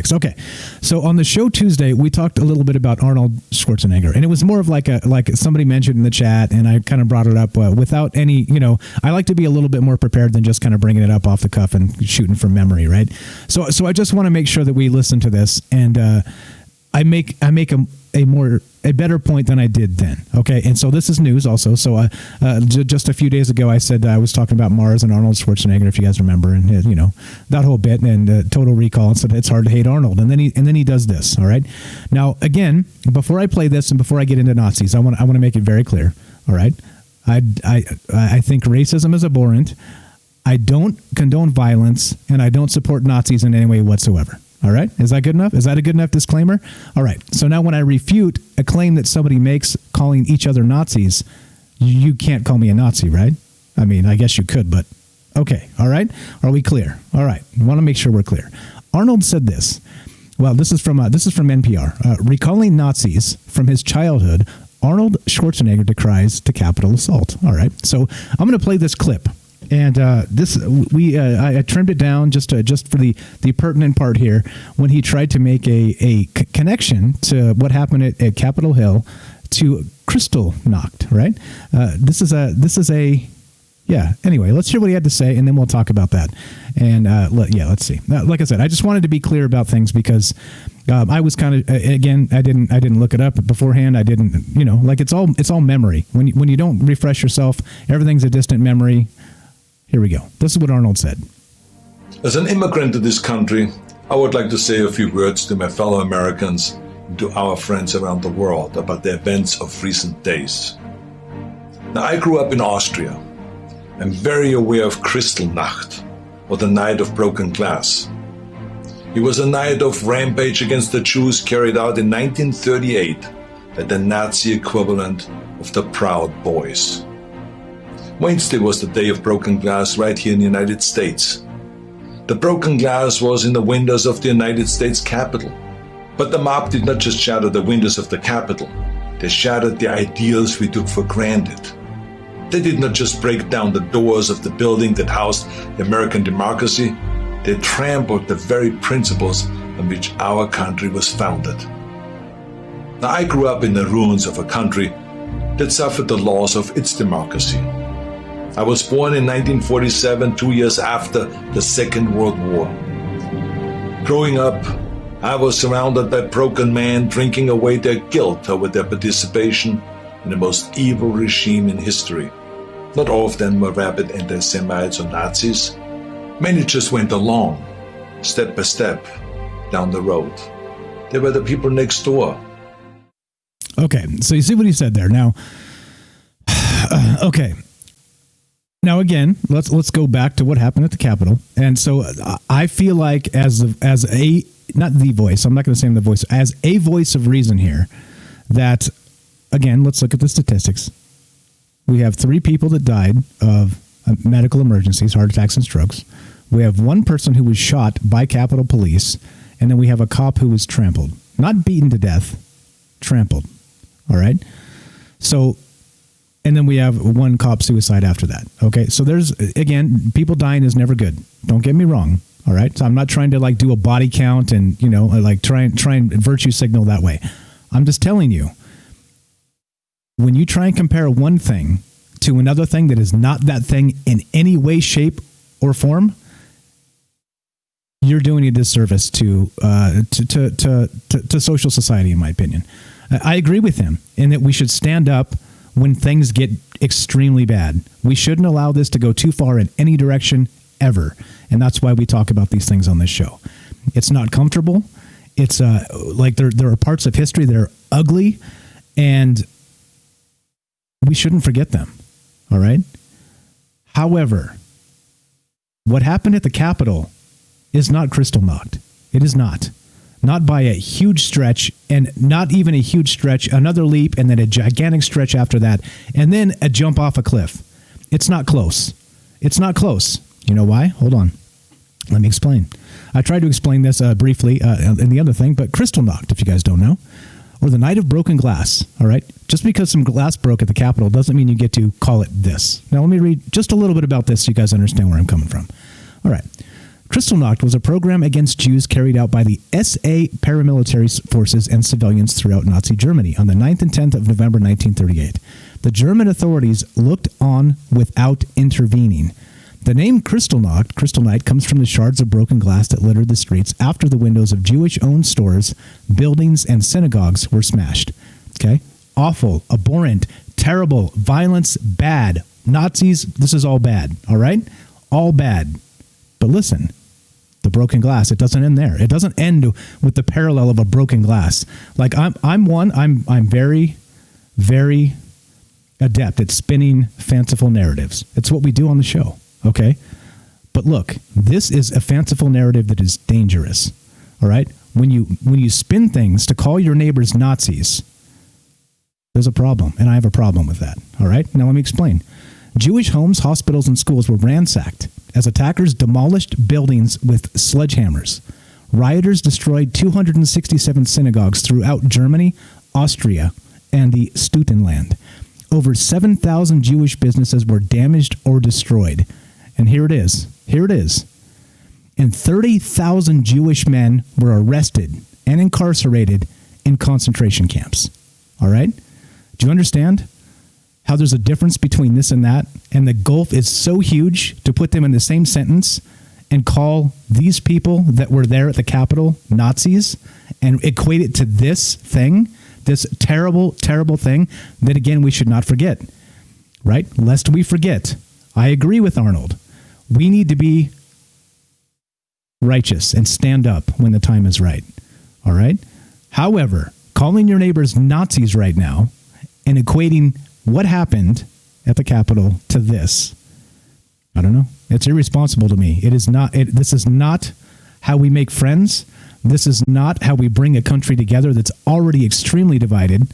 next. Okay. So on the show Tuesday, we talked a little bit about Arnold Schwarzenegger, and it was more of like somebody mentioned in the chat, and I kind of brought it up without any, I like to be a little bit more prepared than just kind of bringing it up off the cuff and shooting from memory, right? So I just want to make sure that we listen to this, and I make a better point than I did then. Okay, and so this is news also. So just a few days ago, I said I was talking about Mars and Arnold Schwarzenegger, if you guys remember, and that whole bit, and Total Recall, and said it's hard to hate Arnold, and then he does this. All right, now again, before I play this and before I get into Nazis, I want to make it very clear. All right, I think racism is abhorrent. I don't condone violence, and I don't support Nazis in any way whatsoever. All right. Is that good enough? Is that a good enough disclaimer? All right. So now when I refute a claim that somebody makes calling each other Nazis, you can't call me a Nazi, right? I mean, I guess you could, but okay. All right. Are we clear? All right. I want to make sure we're clear. Arnold said this. Well, this is from NPR. Recalling Nazis from his childhood, Arnold Schwarzenegger decries to Capitol assault. All right. So I'm going to play this clip. And I trimmed it down just for the pertinent part here when he tried to make a connection to what happened at Capitol Hill to Kristallnacht, right? Anyway, let's hear what he had to say, and then we'll talk about that. And let's see. Like I said, I just wanted to be clear about things because I was kind of again, I didn't look it up beforehand. I didn't, it's all memory. When you don't refresh yourself, everything's a distant memory. Here we go. This is what Arnold said. As an immigrant to this country, I would like to say a few words to my fellow Americans and to our friends around the world about the events of recent days. Now, I grew up in Austria. I'm very aware of Kristallnacht, or the Night of Broken Glass. It was a night of rampage against the Jews carried out in 1938 by the Nazi equivalent of the Proud Boys. Wednesday was the day of broken glass right here in the United States. The broken glass was in the windows of the United States Capitol. But the mob did not just shatter the windows of the Capitol. They shattered the ideals we took for granted. They did not just break down the doors of the building that housed the American democracy. They trampled the very principles on which our country was founded. Now, I grew up in the ruins of a country that suffered the loss of its democracy. I was born in 1947, 2 years after the Second World War. Growing up, I was surrounded by broken men drinking away their guilt over their participation in the most evil regime in history. Not all of them were rabid anti-Semites or Nazis. Many just went along, step by step, down the road. They were the people next door. Okay, so you see what he said there. Now, okay. Now, again, let's go back to what happened at the Capitol. And so I feel like as a, not the voice, I'm not going to say I'm the voice, as a voice of reason here, that, again, let's look at the statistics. We have 3 people that died of medical emergencies, heart attacks and strokes. We have 1 person who was shot by Capitol Police, and then we have a cop who was trampled. Not beaten to death, trampled. All right? So... and then we have 1 cop suicide after that. Okay, so there's, again, people dying is never good. Don't get me wrong. All right, so I'm not trying to do a body count and try and virtue signal that way. I'm just telling you, when you try and compare one thing to another thing that is not that thing in any way, shape, or form, you're doing a disservice to social society, in my opinion. I agree with him in that we should stand up when things get extremely bad. We shouldn't allow this to go too far in any direction ever. And that's why we talk about these things on this show. It's not comfortable. It's there are parts of history that are ugly, and we shouldn't forget them. All right? However, what happened at the Capitol is not Kristallnacht. It is not. Not by a huge stretch, and not even a huge stretch, another leap, and then a gigantic stretch after that, and then a jump off a cliff. It's not close. It's not close. You know why? Hold on. Let me explain. I tried to explain this briefly in the other thing, but Kristallnacht, if you guys don't know, or the Night of Broken Glass, all right? Just because some glass broke at the Capitol doesn't mean you get to call it this. Now, let me read just a little bit about this so you guys understand where I'm coming from. All right. Kristallnacht was a program against Jews carried out by the SA paramilitary forces and civilians throughout Nazi Germany on the 9th and 10th of November 1938. The German authorities looked on without intervening. The name Kristallnacht, Crystal Night, comes from the shards of broken glass that littered the streets after the windows of Jewish-owned stores, buildings, and synagogues were smashed. Okay? Awful, abhorrent, terrible, violence, bad. Nazis, this is all bad, all right? All bad. But listen, the broken glass, it doesn't end there. It doesn't end with the parallel of a broken glass. Like I'm very, very adept at spinning fanciful narratives. It's what we do on the show, okay? But look, this is a fanciful narrative that is dangerous, all right? When you spin things to call your neighbors Nazis, there's a problem, and I have a problem with that, all right? Now let me explain. Jewish homes, hospitals, and schools were ransacked as attackers demolished buildings with sledgehammers. Rioters destroyed 267 synagogues throughout Germany, Austria, and the Sudetenland. Over 7,000 Jewish businesses were damaged or destroyed. And here it is. Here it is. And 30,000 Jewish men were arrested and incarcerated in concentration camps. All right? Do you understand how there's a difference between this and that? And the gulf is so huge to put them in the same sentence and call these people that were there at the Capitol Nazis and equate it to this thing, this terrible, terrible thing that, again, we should not forget, right? Lest we forget. I agree with Arnold. We need to be righteous and stand up when the time is right, all right? However, calling your neighbors Nazis right now and equating what happened at the Capitol to this, I don't know. It's irresponsible to me. It is not. This is not how we make friends. This is not how we bring a country together that's already extremely divided.